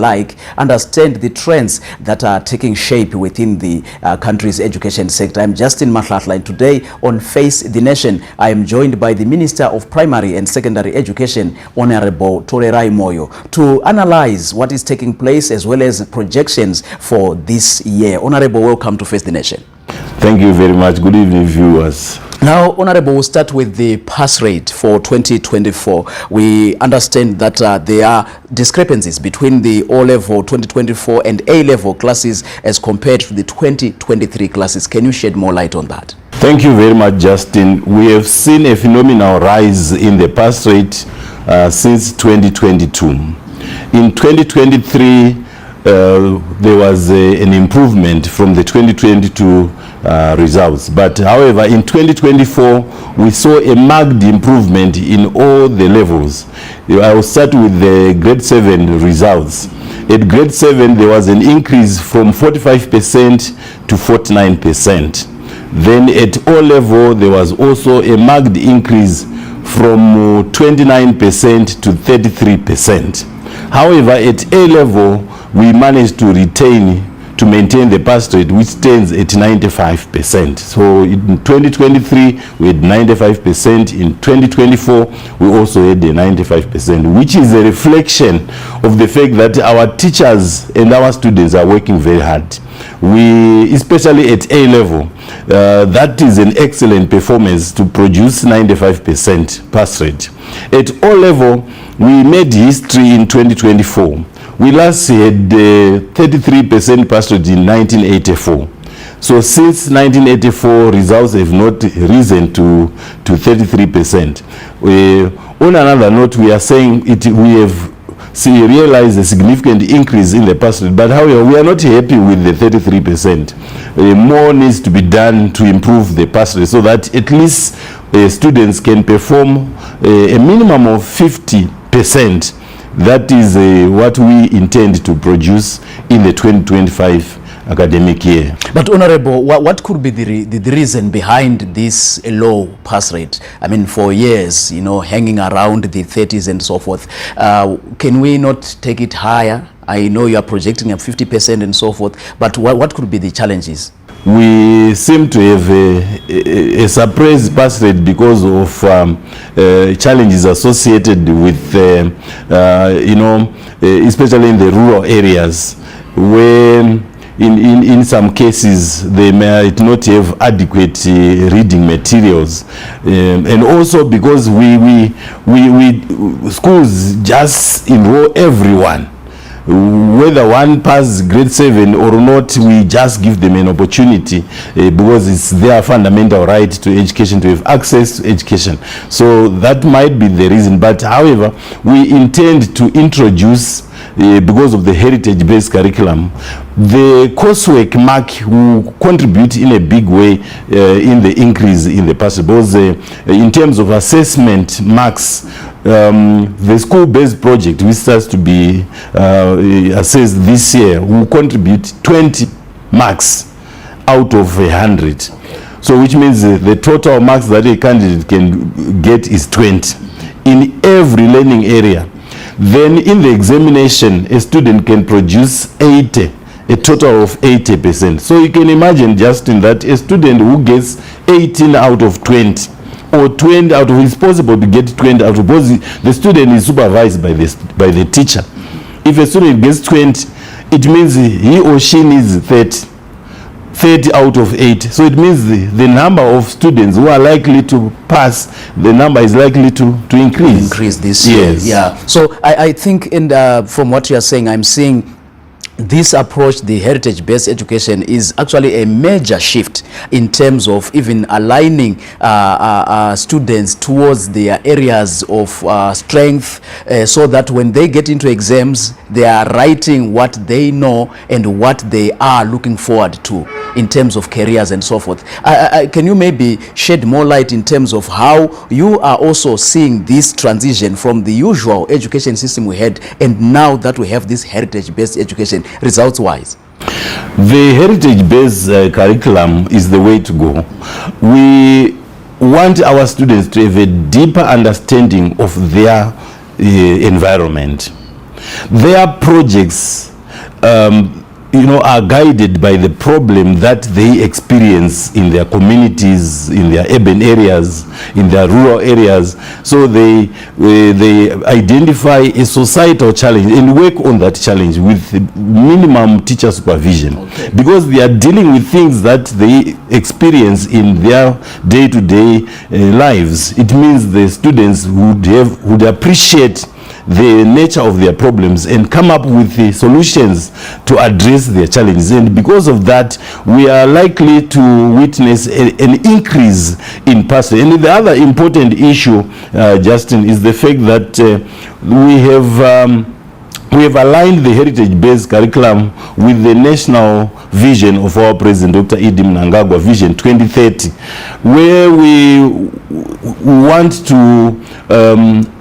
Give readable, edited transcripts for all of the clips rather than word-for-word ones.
alike understand the trends that are taking shape within the country's education sector. I'm Justin Mahlatla, and today on Face the Nation, I am joined by the Minister of Primary and Secondary Education, Honorable Torerai Moyo, to analyze what is taking place as well as projections for this year. Honorable, welcome to Face the Nation. Thank you very much. Good evening, viewers. Now, Honorable, we'll start with the pass rate for 2024. We understand that there are discrepancies between the O-level 2024 and A-level classes as compared to the 2023 classes. Can you shed more light on that? Thank you very much, Justin. We have seen a phenomenal rise in the pass rate since 2022. In 2023, there was an improvement from the 2022 results, but however in 2024 we saw a marked improvement in all the levels. I will start with the grade 7 results. At grade 7 there was an increase from 45% to 49%. Then at O level there was also a marked increase from 29% to 33%. However, at A level we managed to maintain the pass rate, which stands at 95%. So in 2023 we had 95%. In 2024 we also had a 95%, which is a reflection of the fact that our teachers and our students are working very hard. We, especially at A level, that is an excellent performance to produce 95% pass rate. At O level, we made history in 2024. We last had 33% pass rate in 1984. So since 1984, results have not risen to 33%. On another note, we are saying we have realized a significant increase in the pass rate, but however, we are not happy with the 33%. More needs to be done to improve the pass rate so that at least students can perform a minimum of 50%. That is what we intend to produce in the 2025 academic year. But Honorable, what could be the reason behind this low pass rate? I mean, for years, hanging around the 30s and so forth. Can we not take it higher? I know you are projecting at 50% and so forth, but what could be the challenges? We seem to have a suppressed pass rate because of challenges associated with, especially in the rural areas, where in some cases they might not have adequate reading materials, and also because we schools just enroll everyone. Whether one passes grade 7 or not, we just give them an opportunity because it's their fundamental right to education, to have access to education. So that might be the reason. But however, we intend to introduce, because of the heritage-based curriculum, the coursework mark will contribute in a big way in the increase in the pass rate. Because in terms of assessment marks, the school-based project, which starts to be assessed this year, will contribute 20 marks out of 100. So which means the total marks that a candidate can get is 20 in every learning area. Then in the examination, a student can produce 80, a total of 80%. So you can imagine, Justin, that a student who gets 18 out of 20, or 20 out of, it's possible to get 20 out of, because the student is supervised by the teacher. If a student gets 20, it means he or she needs 30 out of 80. So it means the number of students who are likely to pass, the number is likely to increase. Increase this year. Yes. Yeah. So I think from what you are saying, I'm seeing this approach, the heritage-based education, is actually a major shift in terms of even aligning students towards their areas of strength, so that when they get into exams, they are writing what they know and what they are looking forward to in terms of careers and so forth. Can you maybe shed more light in terms of how you are also seeing this transition from the usual education system we had, and now that we have this heritage-based education, results-wise? The heritage-based curriculum is the way to go. We want our students to have a deeper understanding of their environment. Their projects are guided by the problem that they experience in their communities, in their urban areas, in their rural areas. So they identify a societal challenge and work on that challenge with minimum teacher supervision. Okay. Because they are dealing with things that they experience in their day-to-day lives. It means the students would appreciate the nature of their problems and come up with the solutions to address their challenges. And because of that, we are likely to witness an increase in pass rate. And the other important issue, Justin, is the fact that we have aligned the heritage-based curriculum with the national vision of our President, Dr. Idi Mnangagwa, Vision 2030, where we want to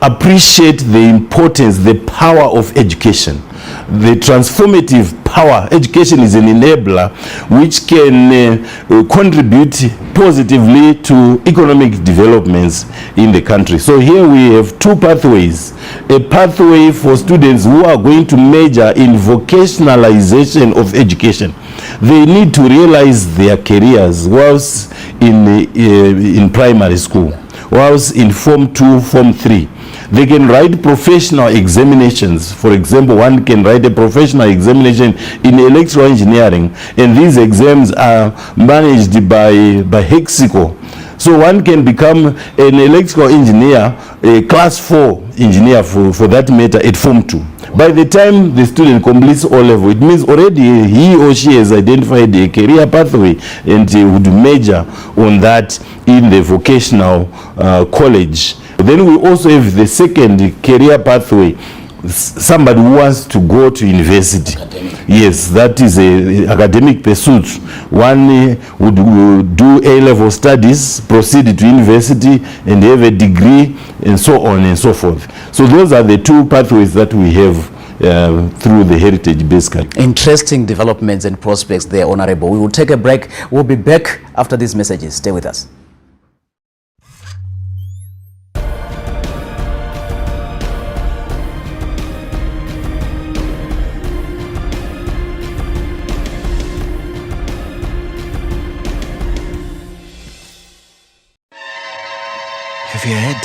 appreciate the importance, the power of education, the transformative power. Education is an enabler which can contribute positively to economic developments in the country. So here we have two pathways. A pathway for students who are going to major in vocationalization of education. They need to realize their careers whilst in primary school, whilst in Form 2, Form 3. They can write professional examinations. For example, one can write a professional examination in electrical engineering, and these exams are managed by Hexico. So one can become an electrical engineer, a class 4 engineer for that matter, at Form 2. By the time the student completes O-level, it means already he or she has identified a career pathway and he would major on that in the vocational college. Then we also have the second career pathway, somebody who wants to go to university. Academic. Yes, that is a academic pursuit. One would do A-level studies, proceed to university and have a degree, and so on and so forth. So those are the two pathways that we have through the heritage-based curriculum. Interesting developments and prospects there, Honorable. We will take a break. We'll be back after these messages. Stay with us. Have you heard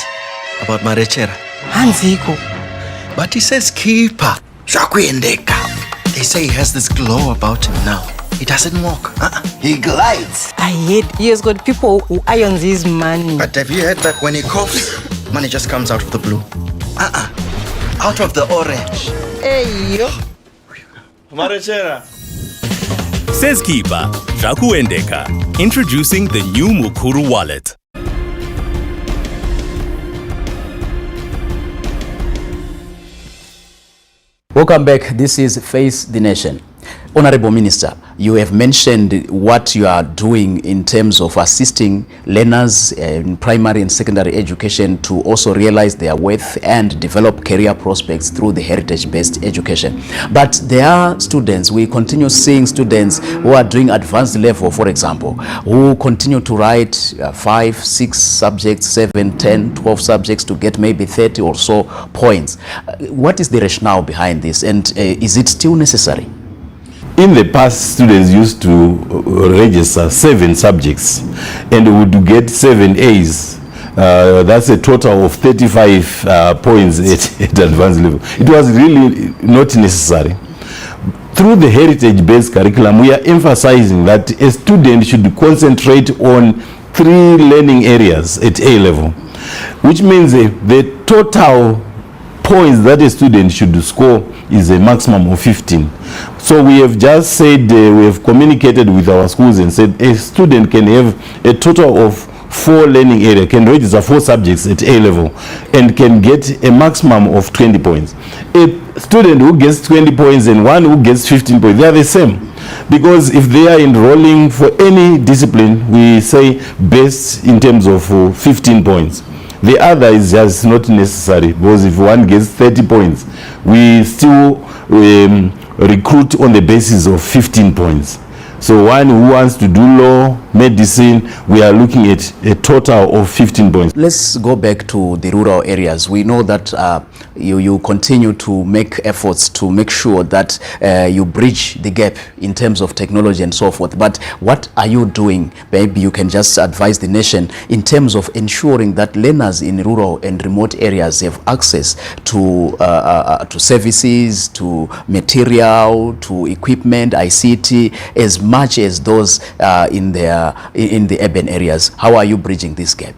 about Marechera? Hanziko. But he says keeper. Shakuyendeka. They say he has this glow about him now. He doesn't walk. He glides. I hate. He has got people who irons his money. But have you heard that when he coughs, money just comes out of the blue? Out of the orange. Hey, yo. Marechera. Says keeper. Shakuyendeka. Introducing the new Mukuru wallet. Welcome back. This is Face the Nation. Honorable Minister, you have mentioned what you are doing in terms of assisting learners in primary and secondary education to also realize their worth and develop career prospects through the heritage-based education. But there are students, we continue seeing students who are doing advanced level, for example, who continue to write 5, 6 subjects, 7, 10, 12 subjects to get maybe 30 or so points. What is the rationale behind this, and is it still necessary? In the past, students used to register 7 subjects and would get 7 A's. That's a total of 35 points at advanced level. It was really not necessary. Through the heritage-based curriculum, we are emphasizing that a student should concentrate on 3 learning areas at A level, which means the total points that a student should score is a maximum of 15. So we have just said, we have communicated with our schools and said a student can have a total of 4 learning areas, can register 4 subjects at A level and can get a maximum of 20 points. A student who gets 20 points and one who gets 15 points, they are the same. Because if they are enrolling for any discipline, we say best in terms of 15 points. The other is just not necessary, because if one gets 30 points, we still recruit on the basis of 15 points. So one who wants to do law, medicine, we are looking at a total of 15 points. Let's go back to the rural areas. We know that you continue to make efforts to make sure that you bridge the gap in terms of technology and so forth. But what are you doing? Maybe you can just advise the nation in terms of ensuring that learners in rural and remote areas have access to services, to material, to equipment, ICT, as much as those in the urban areas. How are you bridging this gap?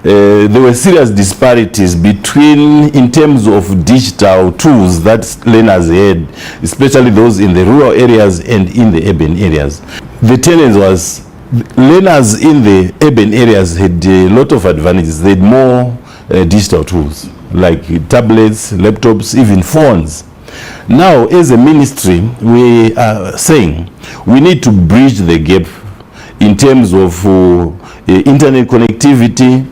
There were serious disparities in terms of digital tools that learners had, especially those in the rural areas and in the urban areas. The tendency was learners in the urban areas had a lot of advantages. They had more digital tools like tablets, laptops, even phones. Now, as a ministry, we are saying we need to bridge the gap in terms of internet connectivity,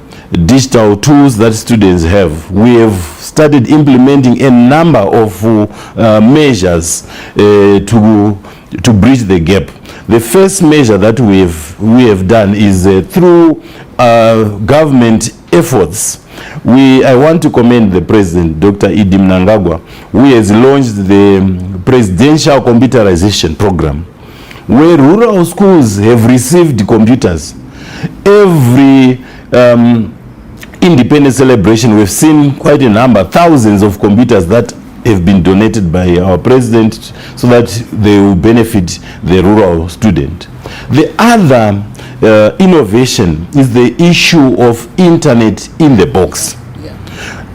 digital tools that students have. We have started implementing a number of measures to bridge the gap. The first measure that we have done is through government efforts. I want to commend the President, Dr. Idi Mnangagwa, who has launched the Presidential Computerization Program, where rural schools have received computers. Every independence celebration, we've seen quite a number, thousands of computers that have been donated by our president so that they will benefit the rural student. The other innovation is the issue of internet in the box.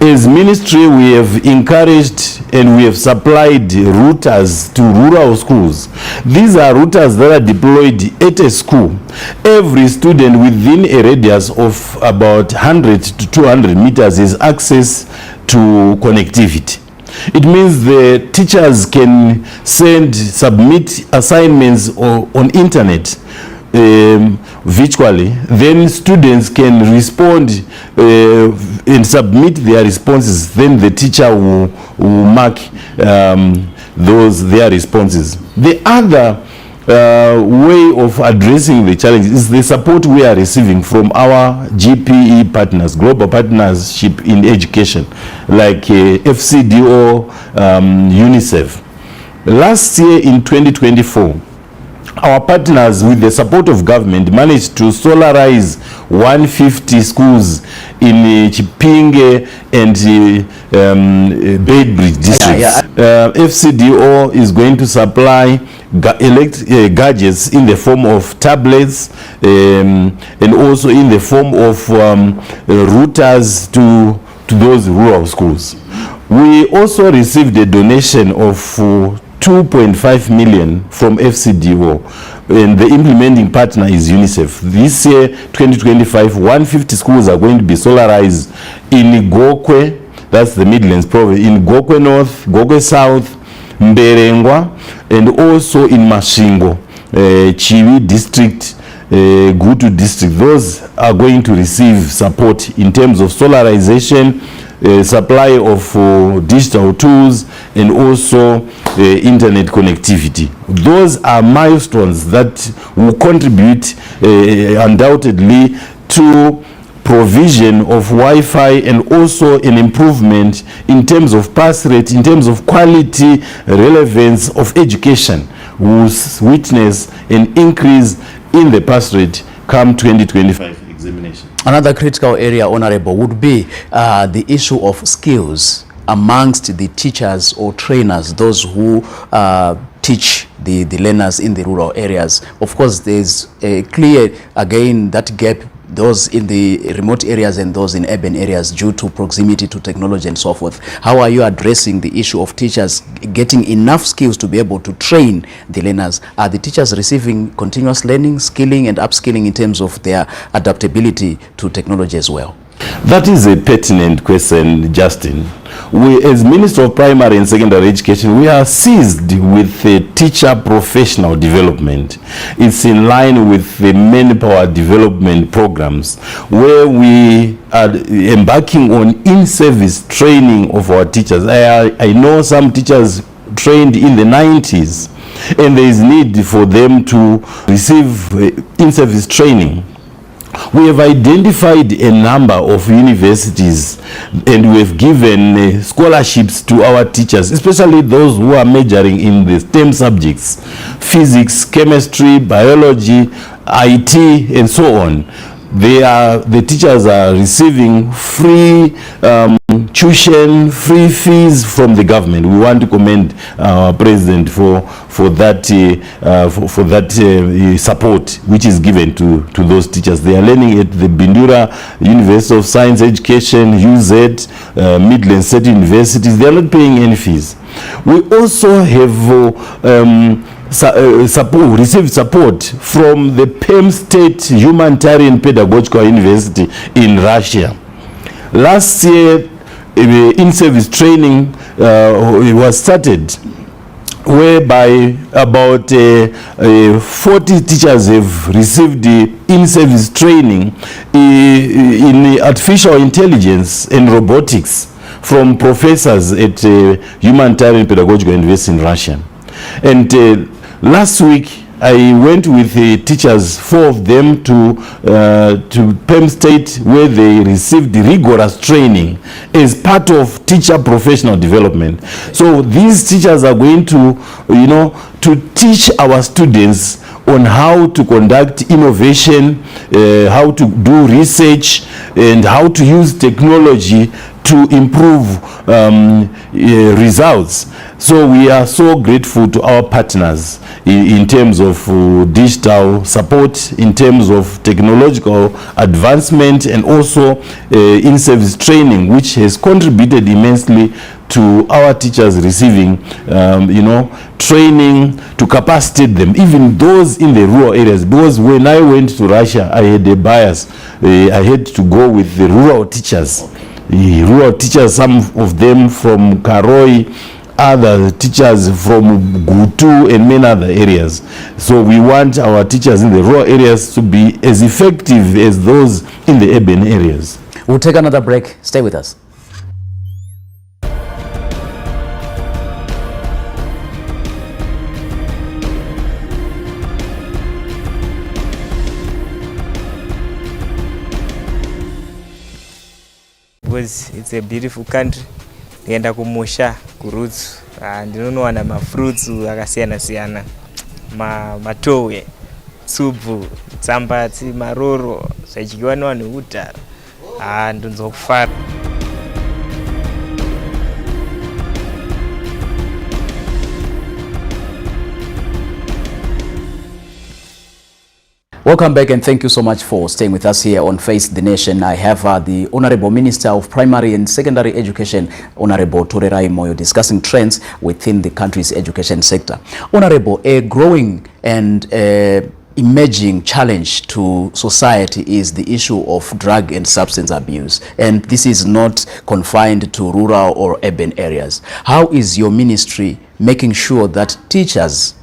As ministry, we have encouraged and we have supplied routers to rural schools. These are routers that are deployed at a school. Every student within a radius of about 100 to 200 meters has access to connectivity. It means the teachers can submit assignments on internet virtually. Then students can respond and submit their responses. Then the teacher will mark their responses. The other way of addressing the challenge is the support we are receiving from our GPE partners, global partnership in education, like FCDO, UNICEF. Last year in 2024, our partners, with the support of government, managed to solarize 150 schools in Chipinge and Bedbridge districts. FCDO is going to supply gadgets in the form of tablets and also in the form of routers to those rural schools. We also received a donation of 2.5 million from FCDO, and the implementing partner is UNICEF. This year, 2025, 150 schools are going to be solarized in Gokwe, that's the Midlands province, in Gokwe North, Gokwe South, Mberengwa, and also in Mashingo, Chiwi district, Gutu district. Those are going to receive support in terms of solarization, supply of digital tools, and also internet connectivity. Those are milestones that will contribute undoubtedly to provision of Wi-Fi and also an improvement in terms of pass rate, in terms of quality, relevance of education. We will witness an increase in the pass rate come 2025 examination. Another critical area, Honorable, would be the issue of skills amongst the teachers or trainers, those who teach the learners in the rural areas. Of course, there's a clear, again, that gap, those in the remote areas and those in urban areas, due to proximity to technology and so forth. How are you addressing the issue of teachers getting enough skills to be able to train the learners? Are the teachers receiving continuous learning, skilling and upskilling in terms of their adaptability to technology as well? That is a pertinent question, Justin. We, as Minister of Primary and Secondary Education, we are seized with the teacher professional development. It's in line with the manpower development programs, where we are embarking on in-service training of our teachers. I know some teachers trained in the 90s, and there is need for them to receive in-service training. We have identified a number of universities and we have given scholarships to our teachers, especially those who are majoring in the STEM subjects, physics, chemistry, biology, IT, and so on. The teachers are receiving free tuition, free fees from the government. We want to commend our president for that support which is given to those teachers. They are learning at the Bindura University of Science Education, UZ, Midland State Universities. They are not paying any fees. We also have received support from the Penn State Humanitarian Pedagogical University in Russia. Last year, in-service training was started, whereby about 40 teachers have received the in-service training in artificial intelligence and robotics from professors at Humanitarian Pedagogical University in Russia. And last week, I went with the teachers, 4 of them, to Penn State, where they received rigorous training as part of teacher professional development. So these teachers are going to, to teach our students on how to conduct innovation, how to do research, and how to use technology to improve results. So we are so grateful to our partners in terms of digital support, in terms of technological advancement, and also in-service training, which has contributed immensely to our teachers receiving, training to capacitate them, even those in the rural areas. Because when I went to Russia, I had a bias. I had to go with the rural teachers. Some of them from Karoi, other teachers from Gutu and many other areas. So we want our teachers in the rural areas to be as effective as those in the urban areas. We'll take another break. Stay with us. Because it's a beautiful country. Ndienda kumusha kurutsu ndinonowana mafruits akasiyana-siyana, matowe, tsupu, tsambatsi, maroro zvichiwaniwa neutara ndinzokufara. Welcome back and thank you so much for staying with us here on Face the Nation. I have the Honorable Minister of Primary and Secondary Education, Honorable Torerai Moyo, discussing trends within the country's education sector. Honorable, a growing and emerging challenge to society is the issue of drug and substance abuse, and this is not confined to rural or urban areas. How is your ministry making sure that teachers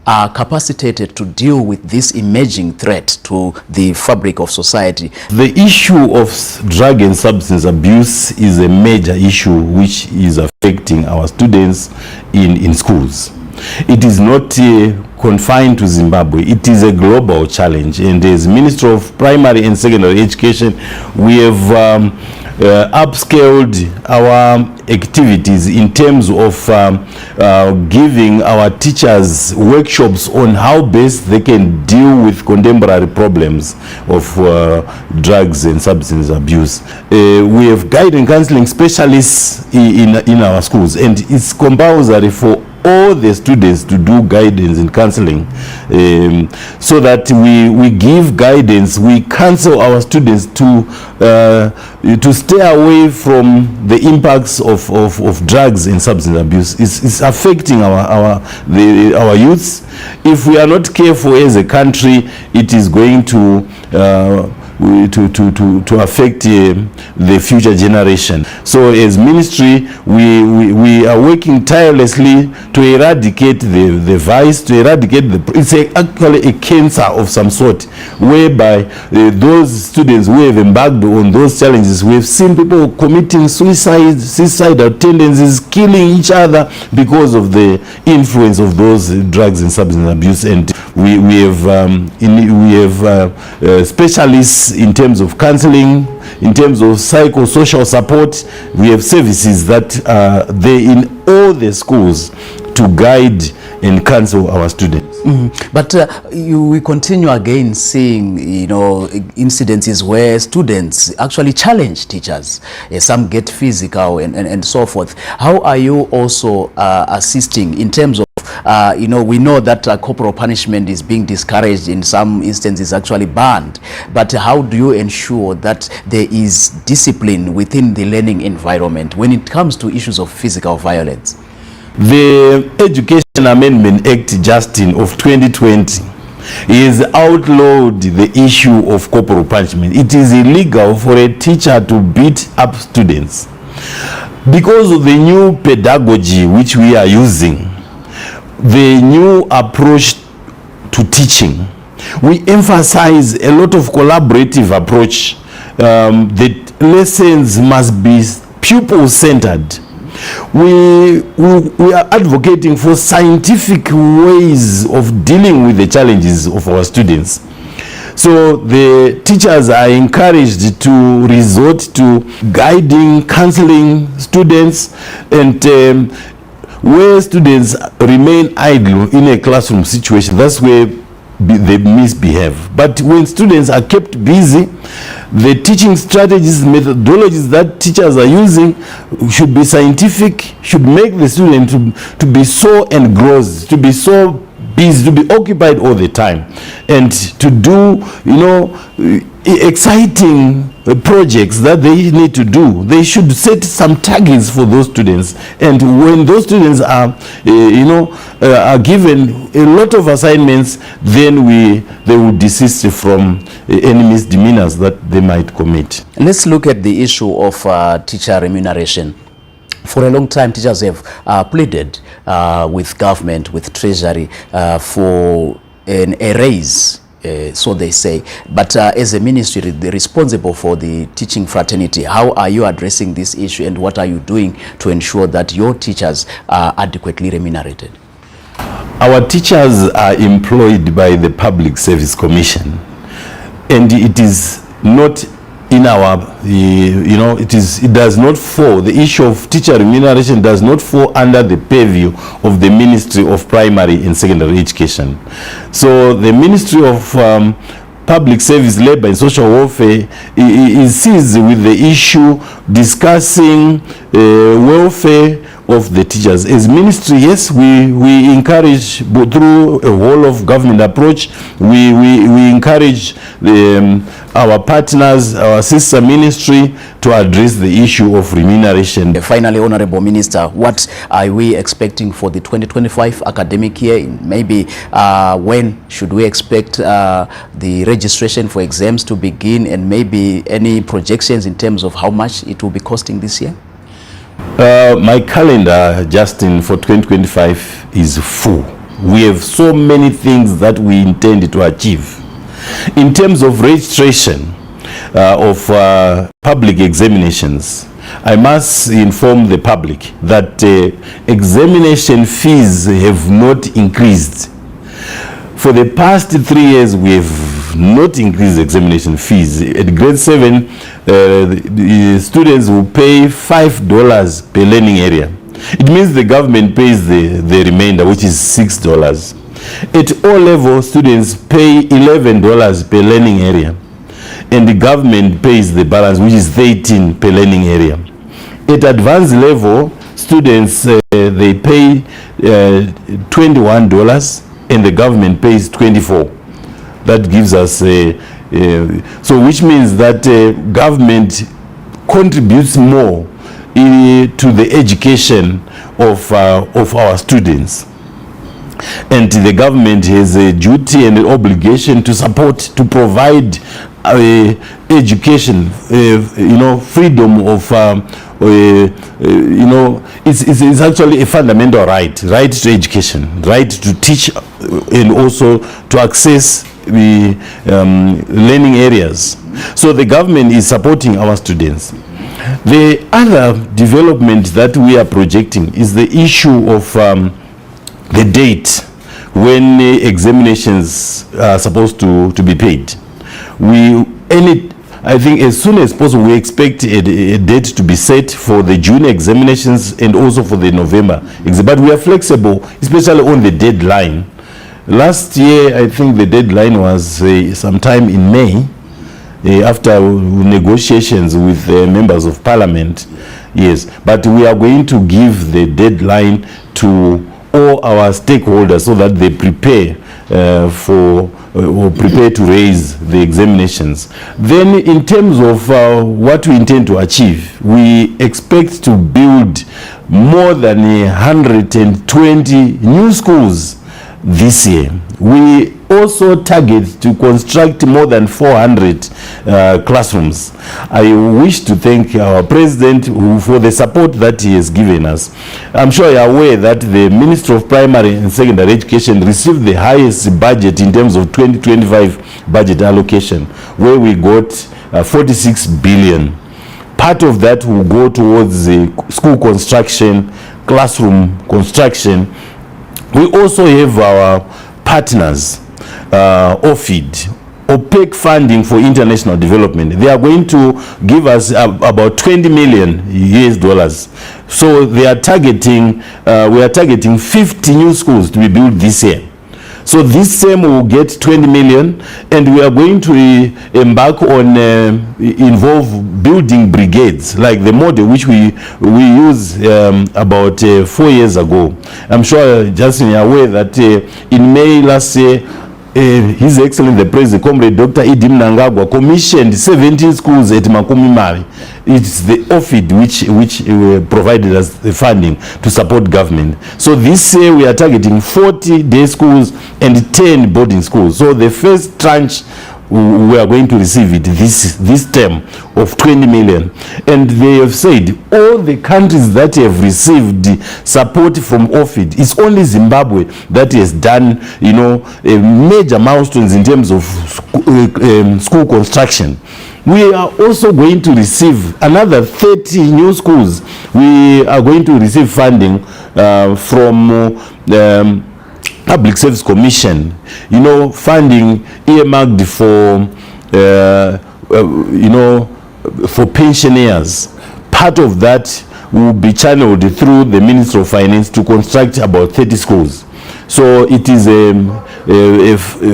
are capacitated to deal with this emerging threat to the fabric of society? The issue of drug and substance abuse is a major issue which is affecting our students in schools. It is not confined to Zimbabwe. It is a global challenge, and as Minister of Primary and Secondary Education, we have upscaled our activities in terms of giving our teachers workshops on how best they can deal with contemporary problems of drugs and substance abuse. We have guidance and counseling specialists in our schools, and it's compulsory for all the students to do guidance and counseling, so that we give guidance, we counsel our students to stay away from the impacts of drugs and substance abuse. It's affecting our youths. If we are not careful as a country, it is going to affect the future generation. So as ministry, we are working tirelessly to eradicate the vice, to eradicate it's actually a cancer of some sort, whereby those students who have embarked on those challenges, we have seen people committing suicidal tendencies, killing each other because of the influence of those drugs and substance abuse. And we have specialists that's in terms of counseling, in terms of psychosocial support. We have services that are there in all the schools to guide and counsel our students. But we continue again seeing, incidences where students actually challenge teachers. Some get physical and so forth. How are you also assisting in terms of, we know that corporal punishment is being discouraged, in some instances actually banned. But how do you ensure that there is discipline within the learning environment when it comes to issues of physical violence? The Education Amendment Act, Justin, of 2020 is outlawed the issue of corporal punishment. It is illegal for a teacher to beat up students. Because of the new pedagogy which we are using, the new approach to teaching, we emphasize a lot of collaborative approach. The lessons must be pupil-centered. We are advocating for scientific ways of dealing with the challenges of our students. So the teachers are encouraged to resort to guiding, counseling students, and where students remain idle in a classroom situation, that's where they misbehave. But when students are kept busy, the teaching strategies, methodologies that teachers are using should be scientific, should make the student to be so engrossed, to be so busy, to be occupied all the time, and to do, exciting projects that they need to do. They should set some targets for those students, and when those students are are given a lot of assignments, then they will desist from any misdemeanors that they might commit. Let's look at the issue of teacher remuneration. For a long time, teachers have pleaded with government, with treasury, for a raise, so they say. But as a ministry, they're responsible for the teaching fraternity. How are you addressing this issue, and what are you doing to ensure that your teachers are adequately remunerated? Our teachers are employed by the Public Service Commission, and it is not in our, it does not fall, the issue of teacher remuneration does not fall under the purview of the Ministry of Primary and Secondary Education. So the Ministry of Public Service, Labor and Social Welfare is seized with the issue discussing welfare of the teachers. As ministry, yes, we encourage, but through a whole of government approach, we encourage our partners, our sister ministry, to address the issue of remuneration. Finally, Honorable Minister, what are we expecting for the 2025 academic year? Maybe when should we expect the registration for exams to begin, and maybe any projections in terms of how much it will be costing this year? My calendar, Justin, for 2025 is full. We have so many things that we intend to achieve. In terms of registration of public examinations, I must inform the public that examination fees have not increased. For the past 3 years, we have not increased examination fees. At grade 7, the students will pay $5 per learning area. It means the government pays the remainder, which is $6. At O-level, students pay $11 per learning area, and the government pays the balance, which is $13 per learning area. At advanced level, students they pay $21, and the government pays $24. That gives us so which means that government contributes more to the education of our students, and the government has a duty and an obligation to support, to provide education, freedom of it's actually a fundamental right to education, right to teach, and also to access the learning areas. So the government is supporting our students. The other development that we are projecting is the issue of the date when examinations are supposed to be paid. We I think as soon as possible, we expect a date to be set for the June examinations and also for the November exam. But we are flexible, especially on the deadline. Last year, I think the deadline was sometime in May, after negotiations with members of parliament. Yes, but we are going to give the deadline to all our stakeholders so that they prepare or prepare to raise the examinations. Then in terms of what we intend to achieve, we expect to build more than 120 new schools this year. We also target to construct more than 400 classrooms. I wish to thank our president for the support that he has given us. I'm sure you're aware that the Ministry of Primary and Secondary Education received the highest budget in terms of 2025 budget allocation, where we got 46 billion. Part of that will go towards the school construction, classroom construction. We also have our partners, OFID, opaque funding for international development. They are going to give us about 20 million US dollars. So they are targeting, we are targeting 50 new schools to be built this year. So this same will get 20 million, and we are going to embark on involve building brigades, like the model which we used about 4 years ago. I'm sure Justin, you are aware that in May last year, His Excellency the President, Comrade Dr. Idi Mnangagwa, commissioned 17 schools at Makumi Mari. It's the OFID which provided us the funding to support government. So this year we are targeting 40 day schools and 10 boarding schools. So the first tranche we are going to receive it this term of 20 million. And they have said all the countries that have received support from OFID, it's only Zimbabwe that has done, major milestones in terms of school construction. We are also going to receive another 30 new schools. We are going to receive funding from Public Service Commission, funding earmarked for, for pensioners. Part of that will be channeled through the Ministry of Finance to construct about 30 schools. So it is a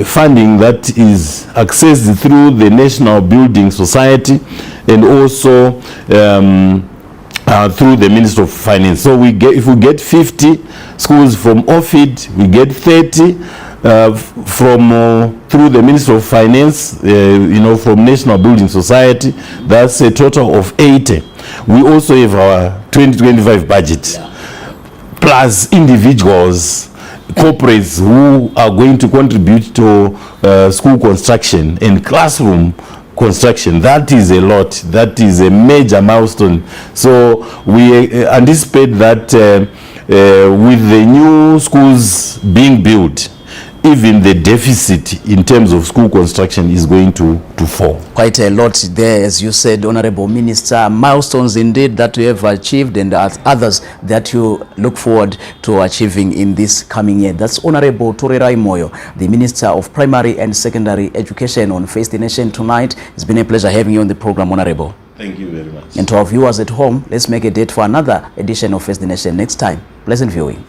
funding that is accessed through the National Building Society and also through the Ministry of Finance. So if we get 50 schools from OFID, we get 30 through the Ministry of Finance, from National Building Society. That's a total of 80. We also have our 2025 budget, plus individuals, corporates who are going to contribute to school construction and classroom construction. That is a lot. That is a major milestone. So we anticipate that with the new schools being built, even the deficit in terms of school construction is going to fall. Quite a lot there, as you said, Honorable Minister. Milestones indeed that you have achieved, and others that you look forward to achieving in this coming year. That's Honorable Torerai Moyo, the Minister of Primary and Secondary Education, on Face the Nation tonight. It's been a pleasure having you on the program, Honorable. Thank you very much. And to our viewers at home, let's make a date for another edition of Face the Nation next time. Pleasant viewing.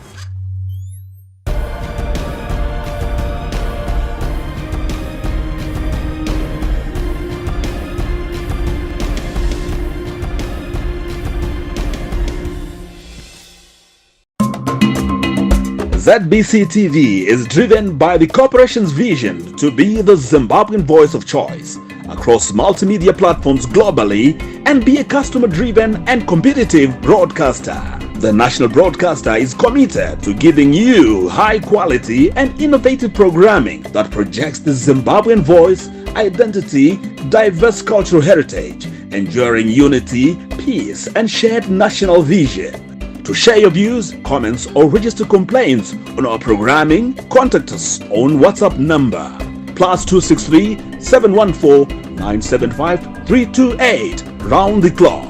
ZBC TV is driven by the corporation's vision to be the Zimbabwean voice of choice across multimedia platforms globally and be a customer-driven and competitive broadcaster. The national broadcaster is committed to giving you high-quality and innovative programming that projects the Zimbabwean voice, identity, diverse cultural heritage, enduring unity, peace, and shared national vision. To share your views, comments, or register complaints on our programming, contact us on WhatsApp number +263 714 975 328 round the clock.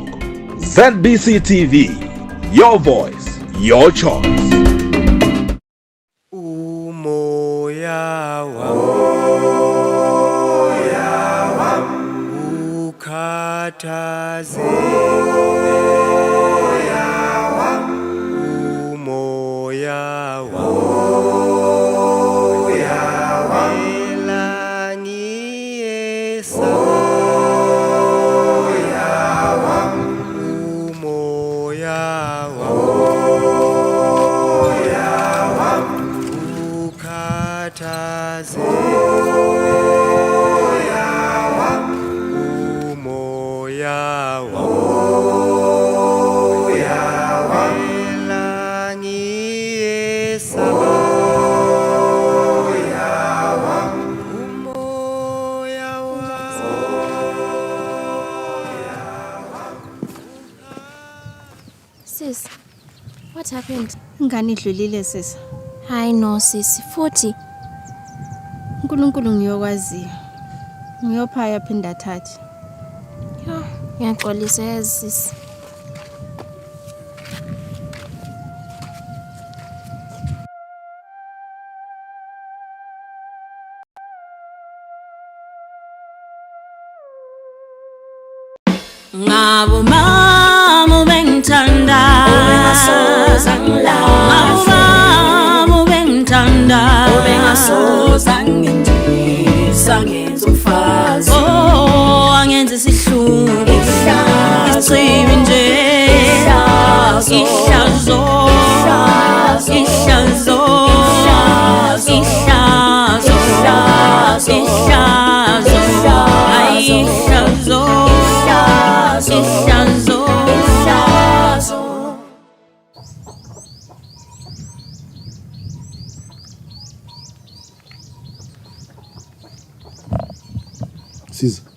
ZBC TV, your voice, your choice. Moya ukhathaze umoya elangiyesa umoya ukhathaze umoya elangiyesa umoya Sis, what happened? Ingane idlulile sisi. Hayi no sis, futhi uNkulunkulu ngiyokwaziyo. Ngiyophaya phinda thathi. yo, ngiyaxolisa yazi sis. Ngabo mama bengithanda ubengasoza ngilahla ngabo mama bengithanda ubengasoza ngindisa ngenza umfazi oh angenza isihlungu isichibi nje ihlazo ihlazo ihlazo Caesar.